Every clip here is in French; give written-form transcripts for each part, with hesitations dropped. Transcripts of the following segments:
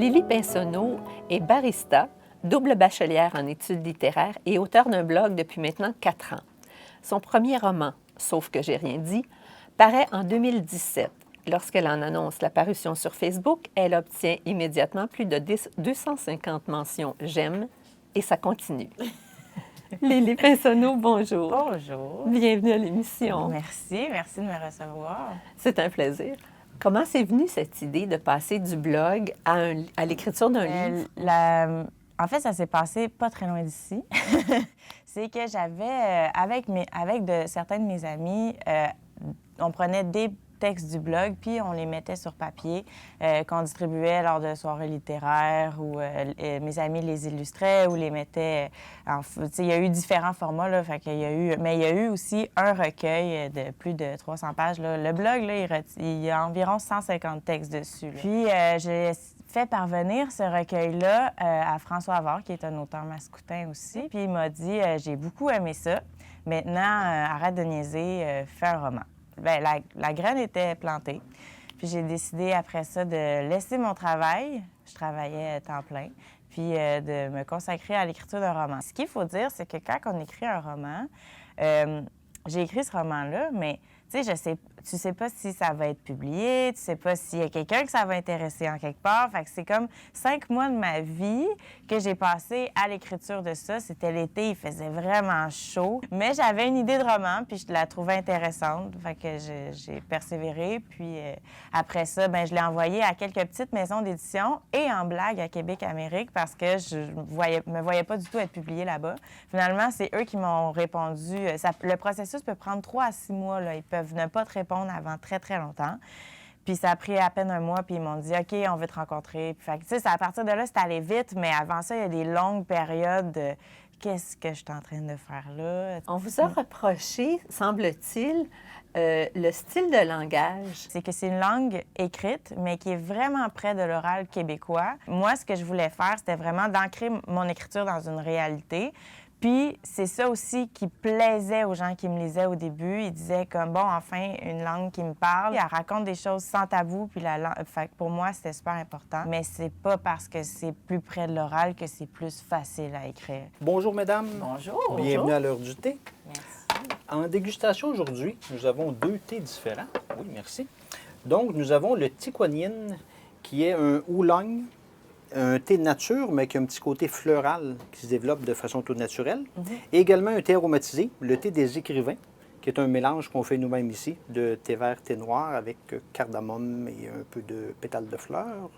Lily Pinsonneau est barista, double bachelière en études littéraires et auteure d'un blog depuis maintenant 4 ans. Son premier roman, Sauf que j'ai rien dit, paraît en 2017. Lorsqu'elle en annonce la parution sur Facebook, elle obtient immédiatement plus de 250 mentions « j'aime » et ça continue. Lily Pinsonneau, bonjour. Bonjour. Bienvenue à l'émission. Merci de me recevoir. C'est un plaisir. Comment c'est venu cette idée de passer du blog à l'écriture d'un livre? En fait, ça s'est passé pas très loin d'ici. C'est que j'avais, avec certains de mes amis, on prenait des textes du blog, puis on les mettait sur papier, qu'on distribuait lors de soirées littéraires, où mes amis les illustraient ou les mettaient... il y a eu différents formats, là, mais il y a eu aussi un recueil de plus de 300 pages. Là. Le blog, là, il y a environ 150 textes dessus. Là. Puis, j'ai fait parvenir ce recueil-là à François Havard, qui est un auteur mascoutin aussi. Puis, il m'a dit « J'ai beaucoup aimé ça. Maintenant, arrête de niaiser, fais un roman. » Bien, la graine était plantée. Puis j'ai décidé après ça de laisser mon travail. Je travaillais à temps plein. Puis de me consacrer à l'écriture d'un roman. Ce qu'il faut dire, c'est que quand on écrit un roman, j'ai écrit ce roman-là, mais tu sais pas si ça va être publié, tu sais pas s'il y a quelqu'un que ça va intéresser en quelque part. Fait que c'est comme 5 mois de ma vie que j'ai passé à l'écriture de ça. C'était l'été, il faisait vraiment chaud. Mais j'avais une idée de roman, puis je la trouvais intéressante. Fait que j'ai persévéré. Puis après ça, ben je l'ai envoyé à quelques petites maisons d'édition et en blague à Québec-Amérique parce que je me voyais pas du tout être publiée là-bas. Finalement, c'est eux qui m'ont répondu. Le processus peut prendre 3 à 6 mois. Là. Ils peuvent ne pas te répondre avant très, très longtemps. Puis ça a pris à peine un mois, puis ils m'ont dit « OK, on veut te rencontrer. » Puis fait que, tu sais, à partir de là, c'est allé vite, mais avant ça, il y a des longues périodes de « Qu'est-ce que je suis en train de faire là? » On vous a reproché, semble-t-il, le style de langage. C'est que c'est une langue écrite, mais qui est vraiment près de l'oral québécois. Moi, ce que je voulais faire, c'était vraiment d'ancrer mon écriture dans une réalité. Puis c'est ça aussi qui plaisait aux gens qui me lisaient au début. Ils disaient comme, bon, enfin, une langue qui me parle. Elle raconte des choses sans tabou, puis fait que pour moi, c'était super important. Mais c'est pas parce que c'est plus près de l'oral que c'est plus facile à écrire. Bonjour, mesdames. Bonjour. Bienvenue à l'heure du thé. Merci. En dégustation aujourd'hui, nous avons 2 thés différents. Oui, merci. Donc, nous avons le Tikwanin, qui est un oolong, un thé de nature, mais qui a un petit côté floral qui se développe de façon toute naturelle. Et également un thé aromatisé, le thé des écrivains, qui est un mélange qu'on fait nous-mêmes ici, de thé vert, thé noir, avec cardamome et un peu de pétales de fleurs.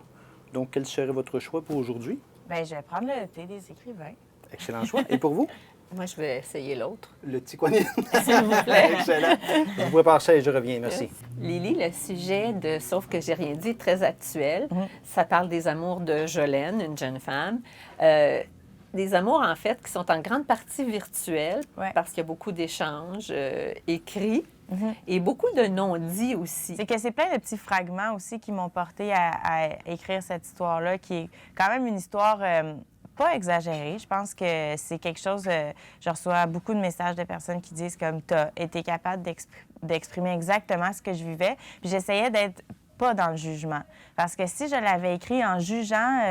Donc, quel serait votre choix pour aujourd'hui? Bien, je vais prendre le thé des écrivains. Excellent choix. Et pour vous? Moi, je vais essayer l'autre. Le Tikwanin. S'il vous plaît. Excellent. Je vous prépare ça et je reviens. Merci. Lily, le sujet de Sauf que j'ai rien dit est très actuel. Ça parle des amours de Jolène, une jeune femme. Des amours, en fait, qui sont en grande partie virtuels parce qu'il y a beaucoup d'échanges écrits. Et beaucoup de non-dits aussi. C'est que c'est plein de petits fragments aussi qui m'ont porté à écrire cette histoire-là, qui est quand même une histoire pas exagérée. Je pense que c'est quelque chose... je reçois beaucoup de messages de personnes qui disent comme « t'as été capable d'exprimer exactement ce que je vivais ». Puis j'essayais d'être pas dans le jugement. Parce que si je l'avais écrit en jugeant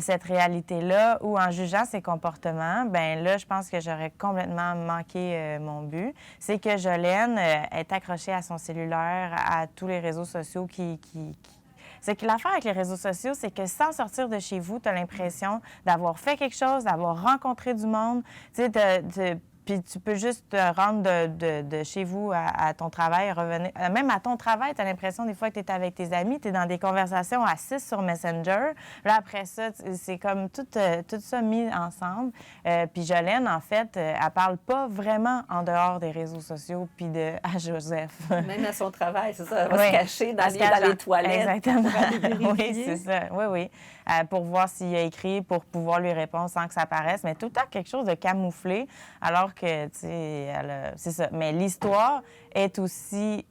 cette réalité-là ou en jugeant ses comportements, bien là, je pense que j'aurais complètement manqué mon but. C'est que Jolène est accrochée à son cellulaire, à tous les réseaux sociaux C'est que l'affaire avec les réseaux sociaux, c'est que sans sortir de chez vous, tu as l'impression d'avoir fait quelque chose, d'avoir rencontré du monde, tu sais, puis tu peux juste te rendre de chez vous à ton travail, revenir. Même à ton travail, tu as l'impression des fois que tu es avec tes amis, tu es dans des conversations à 6 sur Messenger. Là, après ça, c'est comme tout ça mis ensemble. Puis Jolène, en fait, elle parle pas vraiment en dehors des réseaux sociaux puis à Joseph. Même à son travail, c'est ça. Elle va se cacher dans les toilettes. Exactement. Oui, c'est ça. Oui. Pour voir s'il a écrit, pour pouvoir lui répondre sans que ça paraisse. Mais tout le temps quelque chose de camouflé, alors que, tu sais, c'est ça. Mais l'histoire est aussi...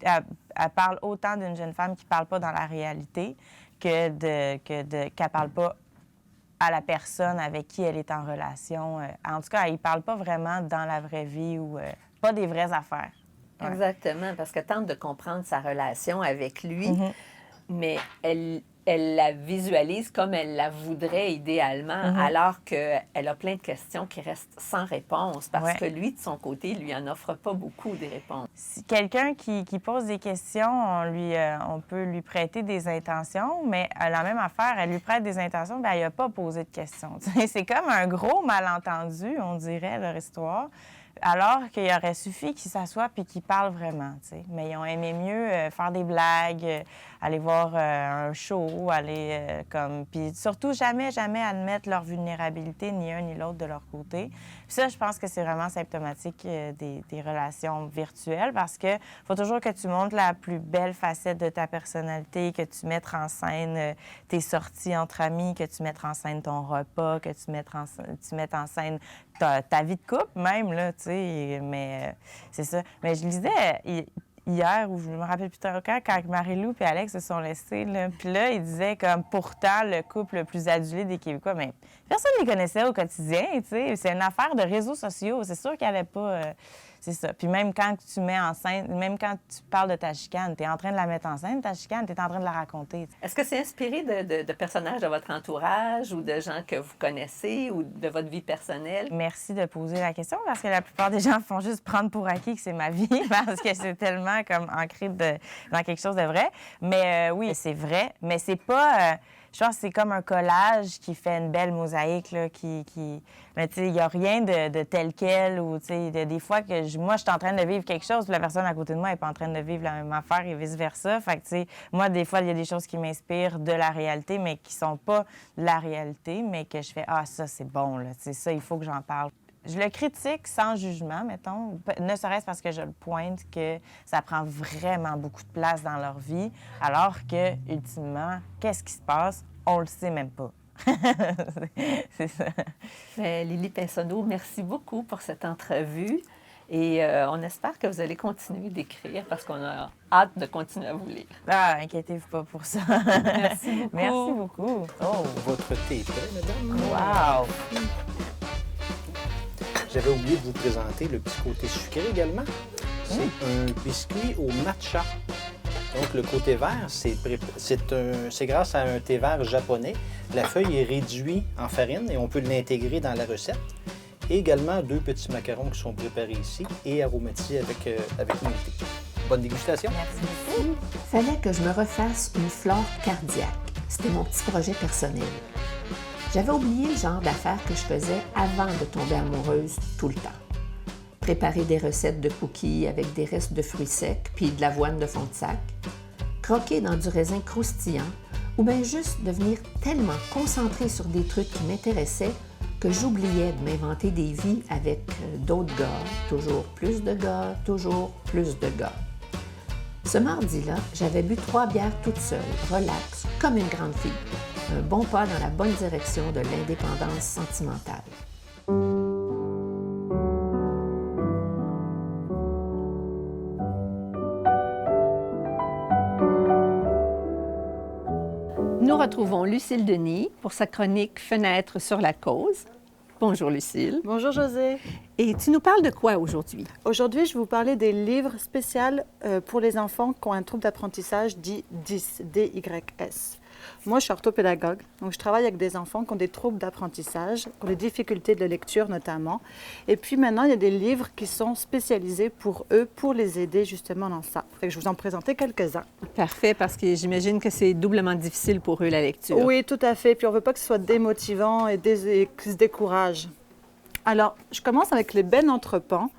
Elle parle autant d'une jeune femme qui ne parle pas dans la réalité qu'elle parle pas à la personne avec qui elle est en relation. En tout cas, elle ne parle pas vraiment dans la vraie vie ou pas des vraies affaires. Ouais. Exactement, parce qu'elle tente de comprendre sa relation avec lui, mais elle elle la visualise comme elle la voudrait idéalement, alors qu'elle a plein de questions qui restent sans réponse, parce que lui, de son côté, lui en offre pas beaucoup des réponses. Si quelqu'un qui pose des questions, on peut lui prêter des intentions, mais la même affaire, elle lui prête des intentions, bien, elle n'a pas posé de questions. C'est comme un gros malentendu, on dirait, leur histoire. Alors qu'il aurait suffi qu'ils s'assoient puis qu'ils parlent vraiment, tu sais. Mais ils ont aimé mieux faire des blagues, aller voir un show, aller comme... Puis surtout, jamais admettre leur vulnérabilité, ni un ni l'autre de leur côté. Puis ça, je pense que c'est vraiment symptomatique des relations virtuelles parce que faut toujours que tu montres la plus belle facette de ta personnalité, que tu mettes en scène tes sorties entre amis, que tu mettes en scène ton repas, que tu mettes en scène ta vie de couple même, là, tu sais. Mais c'est ça. Mais je lisais hier, ou je me rappelle plus tard quand Marie-Lou et Alex se sont laissés, là. Puis là, ils disaient comme pourtant le couple le plus adulé des Québécois. Mais personne ne les connaissait au quotidien, tu sais. C'est une affaire de réseaux sociaux. C'est sûr qu'il n'y avait pas... c'est ça. Puis même quand tu mets en scène, même quand tu parles de ta chicane, tu es en train de la mettre en scène, ta chicane, tu es en train de la raconter. Est-ce que c'est inspiré de personnages de votre entourage ou de gens que vous connaissez ou de votre vie personnelle? Merci de poser la question parce que la plupart des gens font juste prendre pour acquis que c'est ma vie parce que c'est tellement comme ancré dans quelque chose de vrai. Mais oui, c'est vrai, mais c'est pas... je pense que c'est comme un collage qui fait une belle mosaïque, là, Mais tu sais, il n'y a rien de tel quel ou, tu sais, des fois que moi, je suis en train de vivre quelque chose puis la personne à côté de moi n'est pas en train de vivre la même affaire et vice-versa. Fait que, tu sais, moi, des fois, il y a des choses qui m'inspirent de la réalité, mais qui sont pas de la réalité, mais que je fais « Ah, ça, c'est bon, là. Tu sais, ça, il faut que j'en parle. » Je le critique sans jugement, mettons, ne serait-ce parce que je le pointe que ça prend vraiment beaucoup de place dans leur vie, alors que, ultimement, qu'est-ce qui se passe? On le sait même pas. C'est ça. Lily Pinsonneau, merci beaucoup pour cette entrevue et on espère que vous allez continuer d'écrire parce qu'on a hâte de continuer à vous lire. Ah, inquiétez-vous pas pour ça. Merci beaucoup. Merci beaucoup. Oh. Votre thé est prêt, madame? Wow! J'avais oublié de vous présenter le petit côté sucré également. C'est un biscuit au matcha. Donc, le côté vert, c'est grâce à un thé vert japonais. La feuille est réduite en farine et on peut l'intégrer dans la recette. Et également 2 petits macarons qui sont préparés ici et aromatisés avec mon thé. Bonne dégustation. Merci beaucoup. Fallait que je me refasse une flore cardiaque. C'était mon petit projet personnel. J'avais oublié le genre d'affaires que je faisais avant de tomber amoureuse tout le temps. Préparer des recettes de cookies avec des restes de fruits secs puis de l'avoine de fond de sac, croquer dans du raisin croustillant ou bien juste devenir tellement concentrée sur des trucs qui m'intéressaient que j'oubliais de m'inventer des vies avec d'autres gars, toujours plus de gars, toujours plus de gars. Ce mardi-là, j'avais bu 3 bières toute seule, relax, comme une grande fille. Un bon pas dans la bonne direction de l'indépendance sentimentale. Nous retrouvons Lucille Denis pour sa chronique Fenêtre sur la cause. Bonjour Lucille. Bonjour José. Et tu nous parles de quoi aujourd'hui? Aujourd'hui, je vais vous parler des livres spéciaux pour les enfants qui ont un trouble d'apprentissage dit DYS, D-Y-S. Moi, je suis orthopédagogue, donc je travaille avec des enfants qui ont des troubles d'apprentissage, qui ont des difficultés de lecture notamment. Et puis maintenant, il y a des livres qui sont spécialisés pour eux, pour les aider justement dans ça. Fait que je vais vous en présenter quelques-uns. Parfait, parce que j'imagine que c'est doublement difficile pour eux la lecture. Oui, tout à fait. Puis on ne veut pas que ce soit démotivant et qu'ils se découragent. Alors, je commence avec les Ben Entreprend.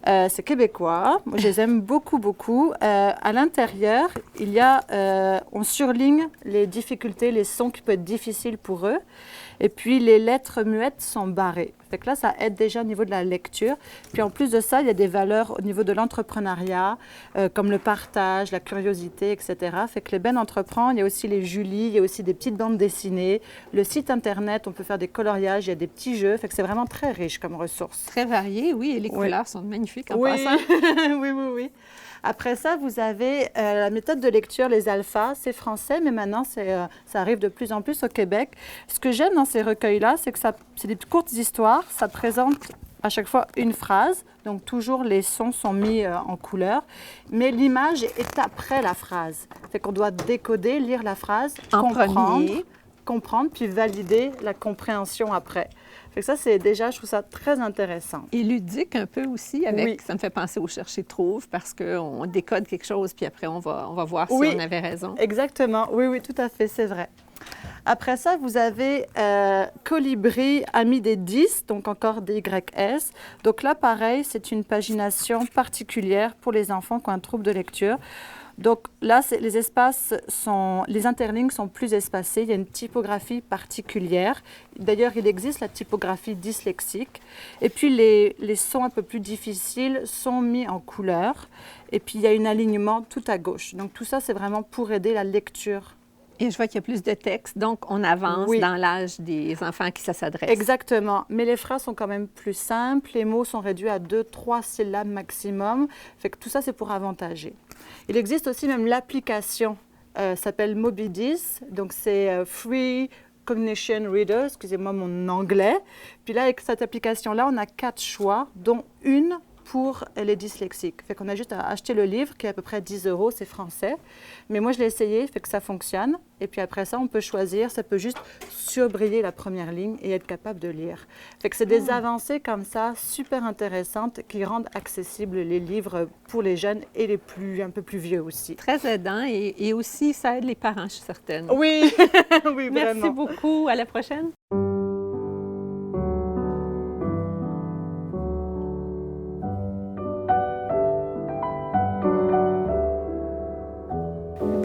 C'est québécois. Moi, je les aime beaucoup, beaucoup. À l'intérieur, il y a, on surligne les difficultés, les sons qui peuvent être difficiles pour eux. Et puis, les lettres muettes sont barrées. Fait que là, ça aide déjà au niveau de la lecture. Puis, en plus de ça, il y a des valeurs au niveau de l'entrepreneuriat, comme le partage, la curiosité, etc. Fait que les Ben Entreprend, il y a aussi les Julie, il y a aussi des petites bandes dessinées. Le site Internet, on peut faire des coloriages, il y a des petits jeux. Fait que c'est vraiment très riche comme ressource. Très varié, oui, et les couleurs sont magnifiques en oui. passant. Oui. Après ça, vous avez la méthode de lecture, les alphas. C'est français, mais maintenant, ça arrive de plus en plus au Québec. Ce que j'aime dans ces recueils-là, c'est que c'est des courtes histoires. Ça présente à chaque fois une phrase. Donc toujours les sons sont mis en couleur. Mais l'image est après la phrase. Fait qu'on doit décoder, lire la phrase, En premier. comprendre, puis valider la compréhension après. Fait que ça, c'est déjà, je trouve ça très intéressant. Et ludique un peu aussi, avec, Oui. ça me fait penser au chercher-trouve, parce qu'on décode quelque chose, puis après, on va voir si Oui. on avait raison. Exactement, oui, oui, tout à fait, c'est vrai. Après ça, vous avez Colibri, ami des 10, donc encore DYS. Donc là, pareil, c'est une pagination particulière pour les enfants qui ont un trouble de lecture. Donc là, les interlignes sont plus espacées. Il y a une typographie particulière. D'ailleurs, il existe la typographie dyslexique. Et puis, les sons un peu plus difficiles sont mis en couleur. Et puis, il y a un alignement tout à gauche. Donc tout ça, c'est vraiment pour aider la lecture. Et je vois qu'il y a plus de texte, donc on avance Oui. dans l'âge des enfants à qui ça s'adresse. Exactement. Mais les phrases sont quand même plus simples. Les mots sont réduits à 2-3 syllabes maximum. Fait que tout ça, c'est pour avantager. Il existe aussi même l'application, s'appelle Mobidis. Donc, c'est Free Cognition Reader, excusez-moi mon anglais. Puis là, avec cette application-là, on a 4 choix, dont une pour les dyslexiques. Fait qu'on a juste à acheter le livre, qui est à peu près 10 €, c'est français. Mais moi, je l'ai essayé, fait que ça fonctionne. Et puis après ça, on peut choisir, ça peut juste surbriller la première ligne et être capable de lire. Fait que c'est des avancées comme ça, super intéressantes, qui rendent accessibles les livres pour les jeunes et un peu plus vieux aussi. Très aidant et aussi, ça aide les parents, je suis certaine. Oui, oui, Merci vraiment. beaucoup. À la prochaine.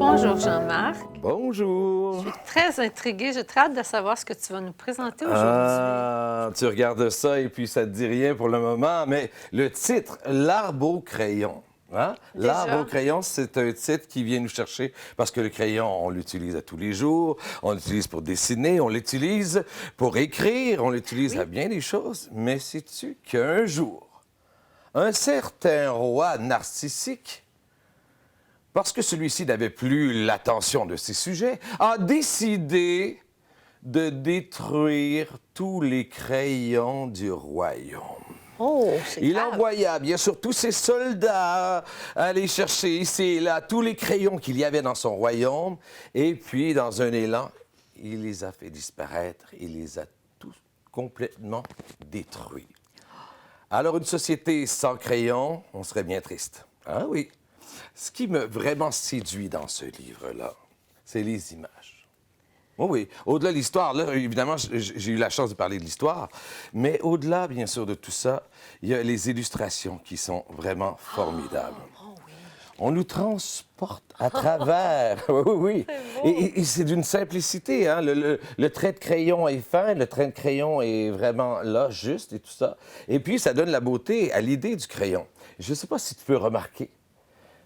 Bonjour Jean-Marc. Bonjour. Je suis très intriguée. J'ai très hâte de savoir ce que tu vas nous présenter aujourd'hui. Ah, tu regardes ça et puis ça te dit rien pour le moment, mais le titre, L'arbre au crayon. Hein? Déjà? L'arbre au crayon, c'est un titre qui vient nous chercher parce que le crayon, on l'utilise à tous les jours, on l'utilise pour dessiner, on l'utilise pour écrire, on l'utilise à bien des choses. Mais sais-tu qu'un jour, un certain roi narcissique, parce que celui-ci n'avait plus l'attention de ses sujets, a décidé de détruire tous les crayons du royaume. Oh, c'est Il grave. envoya bien sûr tous ses soldats aller chercher ici et là tous les crayons qu'il y avait dans son royaume, et puis dans un élan, il les a fait disparaître, il les a tous complètement détruits. Alors une société sans crayons, on serait bien triste. Ah oui. Ce qui me vraiment séduit dans ce livre-là, c'est les images. Oh oui, au-delà de l'histoire, là, évidemment, j'ai eu la chance de parler de l'histoire, mais au-delà, bien sûr, de tout ça, il y a les illustrations qui sont vraiment formidables. On nous transporte à travers. Oui, oui. Et c'est d'une simplicité. Hein? Le trait de crayon est fin, le trait de crayon est vraiment là, juste et tout ça. Et puis, ça donne la beauté à l'idée du crayon. Je ne sais pas si tu peux remarquer,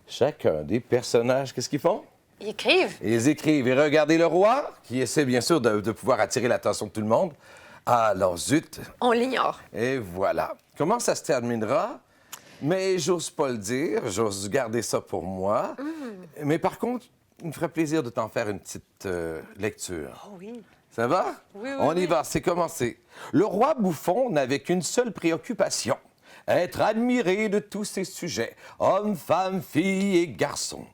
chacun des personnages, qu'est-ce qu'ils font? Ils écrivent. Ils écrivent. Et regardez le roi, qui essaie bien sûr de pouvoir attirer l'attention de tout le monde. Alors, zut. On l'ignore. Et voilà. Comment ça se terminera? Mais j'ose pas le dire, j'ose garder ça pour moi. Mais par contre, il me ferait plaisir de t'en faire une petite lecture. Oh oui. Ça va? Oui, oui, On y oui. va, c'est commencé. Le roi bouffon n'avait qu'une seule préoccupation, être admiré de tous ses sujets, hommes, femmes, filles et garçons.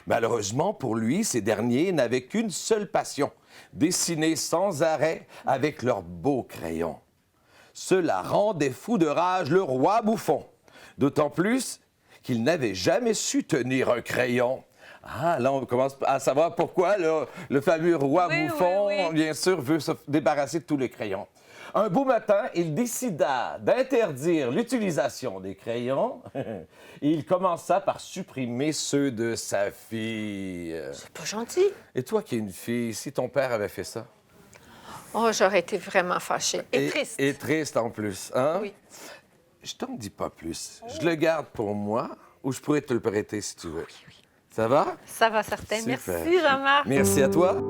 Malheureusement pour lui, ces derniers n'avaient qu'une seule passion, dessiner sans arrêt avec leurs beaux crayons. Cela rendait fou de rage le roi bouffon, d'autant plus qu'il n'avait jamais su tenir un crayon. Ah, là, on commence à savoir pourquoi le fameux roi Oui, bouffon, oui, oui. bien sûr, veut se débarrasser de tous les crayons. Un beau matin, il décida d'interdire l'utilisation des crayons et il commença par supprimer ceux de sa fille. C'est pas gentil. Et toi qui es une fille, si ton père avait fait ça? Oh, j'aurais été vraiment fâchée. Et triste. Et triste en plus, hein? Oui. Je t'en dis pas plus. Je le garde pour moi ou je pourrais te le prêter si tu veux. Ça va? Ça va, certain. Super. Merci, Jean-Marc. Merci à toi.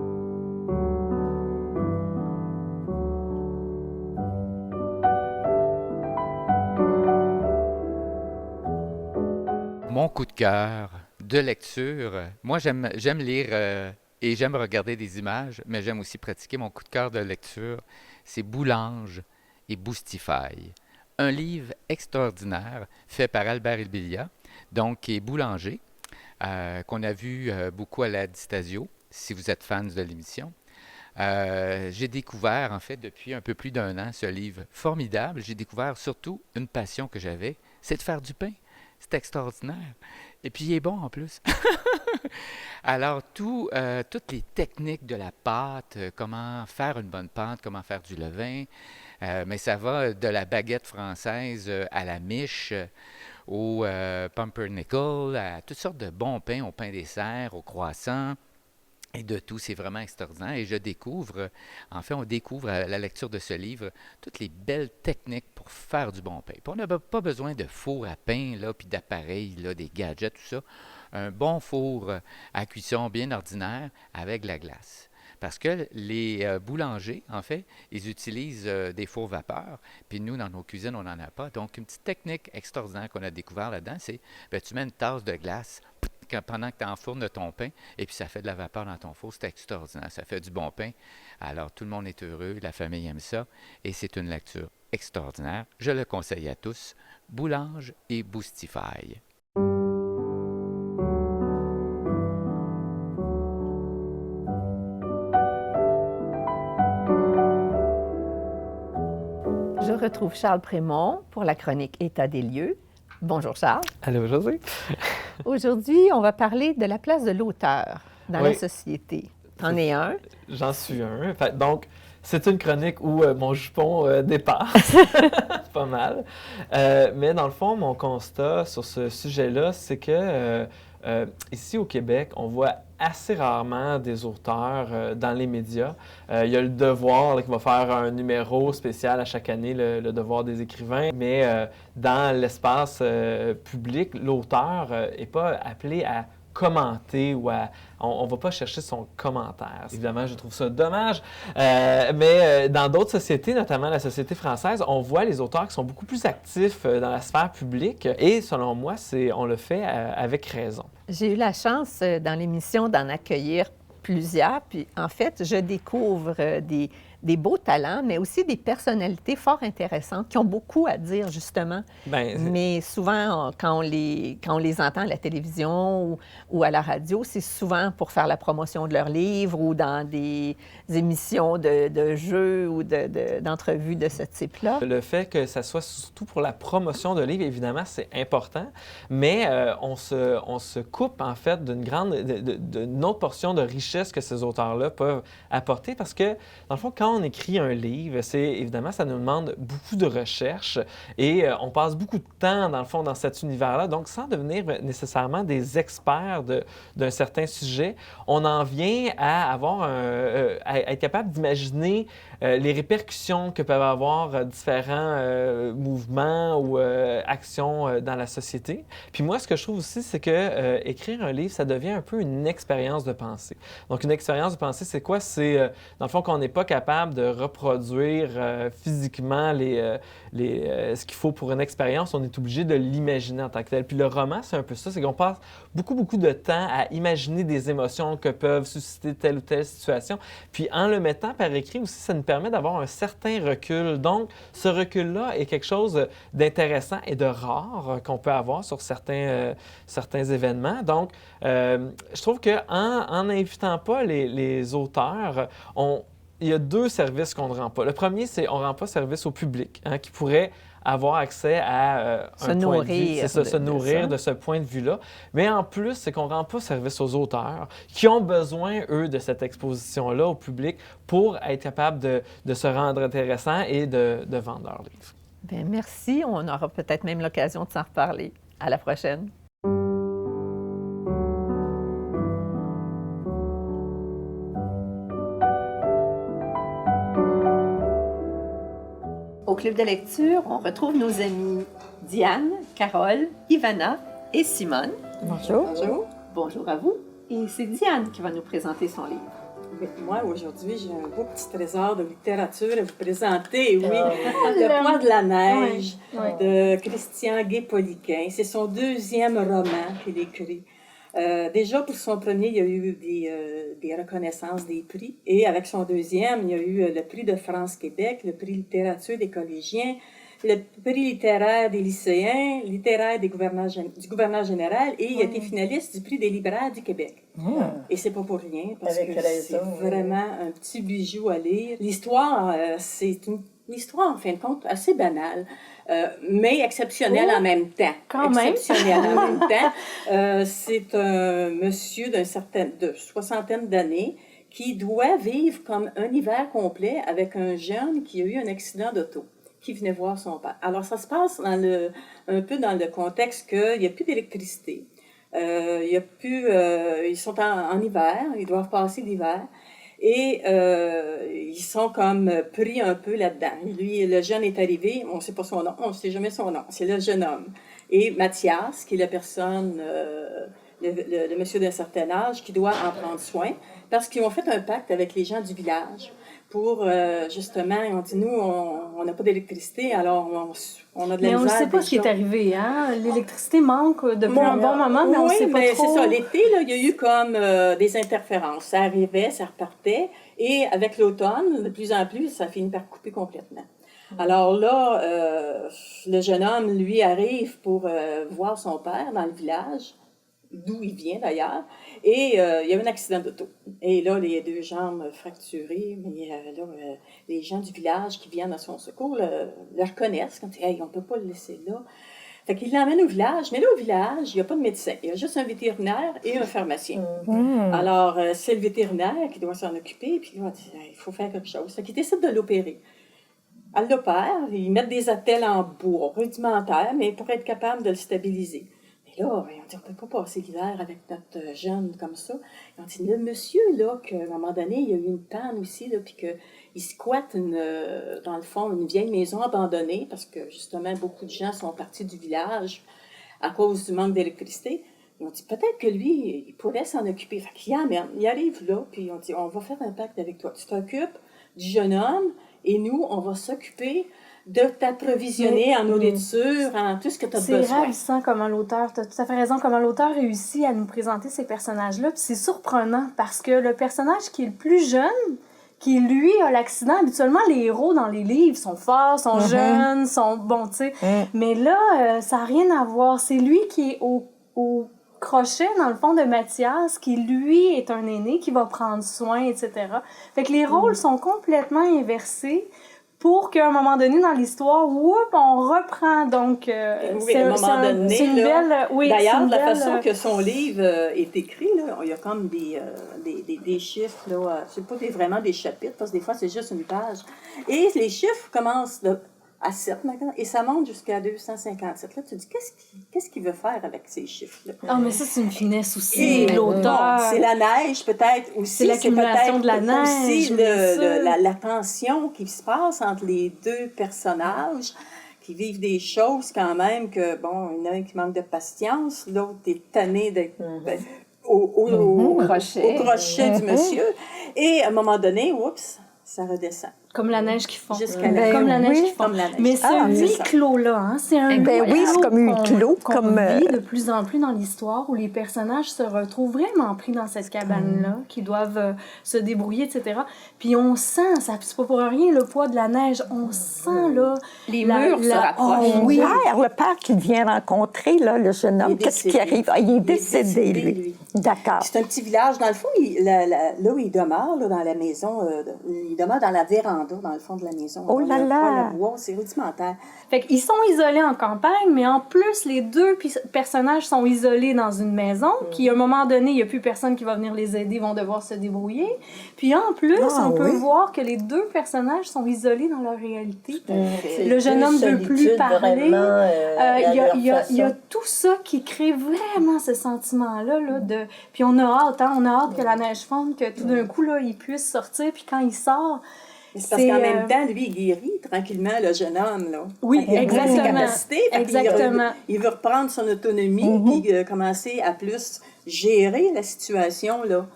Mon coup de cœur de lecture, moi j'aime lire et j'aime regarder des images, mais j'aime aussi pratiquer. Mon coup de cœur de lecture, c'est Boulange et Boostify, un livre extraordinaire fait par Albert Ilbilia, donc qui est boulanger, qu'on a vu beaucoup à la Distasio, si vous êtes fans de l'émission. J'ai découvert, en fait, depuis un peu plus d'un an, ce livre formidable. J'ai découvert surtout une passion que j'avais, c'est de faire du pain. C'est extraordinaire. Et puis, il est bon en plus. Alors, toutes les techniques de la pâte, comment faire une bonne pâte, comment faire du levain, mais ça va de la baguette française à la miche, au pumpernickel, à toutes sortes de bons pains, au pain dessert, au croissant. Et de tout, c'est vraiment extraordinaire. Et je découvre, en fait, on découvre à la lecture de ce livre toutes les belles techniques pour faire du bon pain. Puis on n'a pas besoin de four à pain, là, puis d'appareils, là, des gadgets, tout ça. Un bon four à cuisson bien ordinaire avec de la glace. Parce que les boulangers, en fait, ils utilisent des fours vapeur. Puis nous, dans nos cuisines, on n'en a pas. Donc, une petite technique extraordinaire qu'on a découvert là-dedans, c'est tu mets une tasse de glace pendant que tu enfournes ton pain, et puis ça fait de la vapeur dans ton four. C'est extraordinaire. Ça fait du bon pain. Alors, tout le monde est heureux, la famille aime ça, et c'est une lecture extraordinaire. Je le conseille à tous. Boulange et Boostify. Je retrouve Charles Prémont pour la chronique État des lieux. Bonjour Charles. Allô, José. Aujourd'hui, on va parler de la place de l'auteur dans la société. T'en es un? J'en suis un. Donc, c'est une chronique où mon jupon dépasse pas mal. Mais dans le fond, mon constat sur ce sujet-là, c'est que ici au Québec, on voit assez rarement des auteurs dans les médias. Il y a Le Devoir là, qui va faire un numéro spécial à chaque année, le Devoir des écrivains. Mais dans l'espace public, l'auteur n'est pas appelé à commenter ou on ne va pas chercher son commentaire. Évidemment, je trouve ça dommage, mais dans d'autres sociétés, notamment la société française, on voit les auteurs qui sont beaucoup plus actifs dans la sphère publique et selon moi, on le fait avec raison. J'ai eu la chance dans l'émission d'en accueillir plusieurs, puis en fait, je découvre des beaux talents, mais aussi des personnalités fort intéressantes qui ont beaucoup à dire, justement. Mais souvent, quand on les entend à la télévision ou à la radio, c'est souvent pour faire la promotion de leurs livres ou dans des émissions de jeux ou d'entrevues de ce type-là. Le fait que ça soit surtout pour la promotion de livres, évidemment, c'est important, mais on se coupe, en fait, d'une autre portion de richesse que ces auteurs-là peuvent apporter parce que, dans le fond, quand on écrit un livre, évidemment, ça nous demande beaucoup de recherche et on passe beaucoup de temps, dans le fond, dans cet univers-là. Donc, sans devenir nécessairement des experts d'un certain sujet, on en vient à à être capable d'imaginer les répercussions que peuvent avoir différents mouvements ou actions dans la société. Puis moi, ce que je trouve aussi, c'est que écrire un livre, ça devient un peu une expérience de pensée. Donc, une expérience de pensée, c'est quoi? C'est, dans le fond, qu'on n'est pas capable de reproduire physiquement ce qu'il faut pour une expérience. On est obligé de l'imaginer en tant que tel. Puis le roman, c'est un peu ça, c'est qu'on passe beaucoup, beaucoup de temps à imaginer des émotions que peuvent susciter telle ou telle situation. Puis en le mettant par écrit aussi, ça nous permet d'avoir un certain recul. Donc, ce recul-là est quelque chose d'intéressant et de rare qu'on peut avoir sur certains événements. Donc, je trouve qu'en n'invitant pas les auteurs, il y a deux services qu'on ne rend pas. Le premier, c'est qu'on ne rend pas service au public, qui pourrait avoir accès à un point de vue. C'est ça, se nourrir de ce point de vue-là. Mais en plus, c'est qu'on ne rend pas service aux auteurs qui ont besoin, eux, de cette exposition-là au public pour être capable de se rendre intéressant et de vendre leurs livres. Bien, merci. On aura peut-être même l'occasion de s'en reparler. À la prochaine. Au Club de lecture, on retrouve nos amis Diane, Carole, Ivana et Simone. Bonjour. Bonjour. Bonjour à vous. Et c'est Diane qui va nous présenter son livre. Moi, aujourd'hui, j'ai un beau petit trésor de littérature à vous présenter. Oui, Le poids de la neige de Christian Gué-Poliquin. C'est son deuxième roman qu'il écrit. Déjà, pour son premier, il y a eu des reconnaissances, des prix. Et avec son deuxième, il y a eu le prix de France-Québec, le prix littérature des collégiens, le prix littéraire des lycéens, littéraire du gouverneur général, et il a été finaliste du prix des libraires du Québec. Et c'est pas pour rien, parce Avec que raison, c'est vraiment un petit bijou à lire. L'histoire, c'est une histoire, en fin de compte, assez banale, mais exceptionnelle en même temps. Quand même. Exceptionnelle en même temps. C'est un monsieur de soixantaine d'années qui doit vivre comme un hiver complet avec un jeune qui a eu un accident d'auto, qui venait voir son père. Alors, ça se passe un peu dans le contexte qu'il n'y a plus d'électricité. Ils sont en hiver, ils doivent passer l'hiver. Et ils sont comme pris un peu là-dedans. Lui, le jeune est arrivé, on ne sait pas son nom, on ne sait jamais son nom, c'est le jeune homme. Et Mathias, qui est la personne, le monsieur d'un certain âge, qui doit en prendre soin, parce qu'ils ont fait un pacte avec les gens du village pour, justement, ils ont dit, nous, on n'a pas d'électricité, alors on a de la Mais on ne misère. sait pas ce qui est arrivé, hein? L'électricité manque depuis un bon moment, mais on ne oui, sait pas mais trop. c'est ça. L'été, là, il y a eu comme des interférences. Ça arrivait, ça repartait. Et avec l'automne, de plus en plus, ça finit par couper complètement. Alors là, le jeune homme, lui, arrive pour voir son père dans le village, d'où il vient d'ailleurs, et il y a eu un accident d'auto. Et là, les deux jambes fracturées, mais là, les gens du village qui viennent à son secours le reconnaissent, comme hey, on ne peut pas le laisser là. Fait qu'il l'emmène au village, mais là, au village, il n'y a pas de médecin. Il y a juste un vétérinaire et un pharmacien. Alors, c'est le vétérinaire qui doit s'en occuper, puis il va dire, il faut faire quelque chose. Fait qu'il décide de l'opérer. Elle l'opère, ils mettent des attelles en bois, rudimentaires, mais pour être capable de le stabiliser. Mais là, on dit, on ne peut pas passer l'hiver avec notre jeune comme ça. Ils ont dit, le monsieur, là, qu'à un moment donné, il y a eu une panne aussi, là, puis qu'il squatte, dans le fond, une vieille maison abandonnée, parce que, justement, beaucoup de gens sont partis du village à cause du manque d'électricité. Ils ont dit, peut-être que lui, il pourrait s'en occuper. Fait qu'il emmène, il arrive là, puis ils ont dit, on va faire un pacte avec toi. Tu t'occupes du jeune homme, et nous, on va s'occuper de t'approvisionner en nourriture, en tout ce que tu as besoin. C'est ravissant comment l'auteur, tu as tout à fait raison, comment l'auteur réussit à nous présenter ces personnages-là. Puis c'est surprenant parce que le personnage qui est le plus jeune, qui lui a l'accident, habituellement les héros dans les livres sont forts, sont jeunes, sont bons, tu sais. Mais là, ça n'a rien à voir. C'est lui qui est au crochet, dans le fond, de Mathias, qui, lui, est un aîné, qui va prendre soin, etc. Fait que les rôles sont complètement inversés pour qu'à un moment donné, dans l'histoire, on reprend, donc... oui, à un moment donné, c'est une là, belle... Oui, d'ailleurs, une la belle, façon que son livre est écrit, là, il y a comme des chiffres, là, c'est pas vraiment des chapitres, parce que des fois, c'est juste une page. Et les chiffres commencent à 7 maintenant, et ça monte jusqu'à 257. Là, tu te dis, qu'est-ce qu'il veut faire avec ces chiffres-là? Ah, mais ça, c'est une finesse aussi, Et l'auteur. bon, c'est la neige, peut-être aussi. C'est l'accumulation de la neige, aussi bien sûr. la tension qui se passe entre les deux personnages qui vivent des choses quand même que, bon, il y en a un qui manque de patience, l'autre est tanné d'être au crochet du monsieur. Et à un moment donné, oups, ça redescend. Comme la neige qui fond. Comme la neige qui fond. Comme la neige. Mais ce huis clos-là, hein, c'est un Ben huis oui, c'est clos comme un clos, qu'on comme, vit de plus en plus dans l'histoire, où les personnages se retrouvent vraiment pris dans cette cabane-là, qui doivent se débrouiller, etc. Puis on sent, c'est pas pour rien, le poids de la neige, on sent, là... Les murs se rapprochent. Oui. Le père qu'il vient rencontrer, là, le jeune homme, qu'est-ce qui arrive? Ah, il est décédé, lui. D'accord. C'est un petit village. Dans le fond, là où il demeure, là, dans la maison, il demeure dans la véranda, dans le fond de la maison. Oh là là! Le bois, c'est rudimentaire. Fait qu'ils sont isolés en campagne, mais en plus, les deux personnages sont isolés dans une maison, qui, à un moment donné, il n'y a plus personne qui va venir les aider, ils vont devoir se débrouiller. Puis en plus, on peut voir que les deux personnages sont isolés dans leur réalité. Le jeune homme ne veut plus parler. Il y a tout ça qui crée vraiment ce sentiment-là. Là, puis on a hâte, hein, que la neige fonde, que tout d'un coup, là, il puisse sortir. Puis quand il sort... Mais c'est parce qu'en même temps, lui, il guérit tranquillement, le jeune homme, là. Oui, exactement. Ses capacités, Exactement. Il veut reprendre son autonomie, puis commencer à plus gérer la situation, là.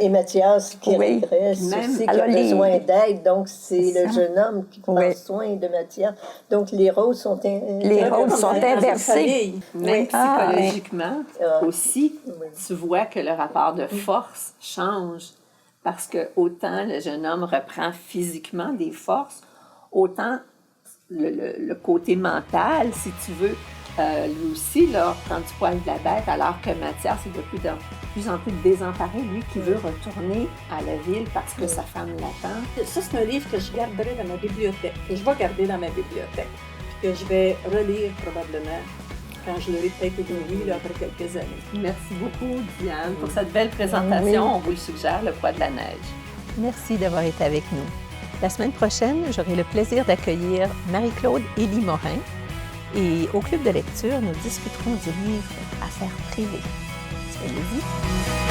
Et Mathias qui régresse aussi, qui a besoin d'aide. Donc, c'est le jeune homme qui prend soin de Mathias. Donc, les rôles sont inversés. Même psychologiquement aussi, tu vois que le rapport de force change. Parce que autant le jeune homme reprend physiquement des forces, autant le côté mental, si tu veux. Lui aussi, là, prend du poil de la bête, alors que Mathias est de plus en plus désemparé, lui qui veut retourner à la ville parce que sa femme l'attend. Ça, c'est un livre que je garderai dans ma bibliothèque, que je vais garder dans ma bibliothèque, puis que je vais relire probablement quand je l'aurai peut-être évolué après quelques années. Merci beaucoup, Diane, pour cette belle présentation. On vous le suggère, Le poids de la neige. Merci d'avoir été avec nous. La semaine prochaine, j'aurai le plaisir d'accueillir Marie-Claude Élie Morin. Et au club de lecture, nous discuterons du livre Affaires privées. Soyez-y.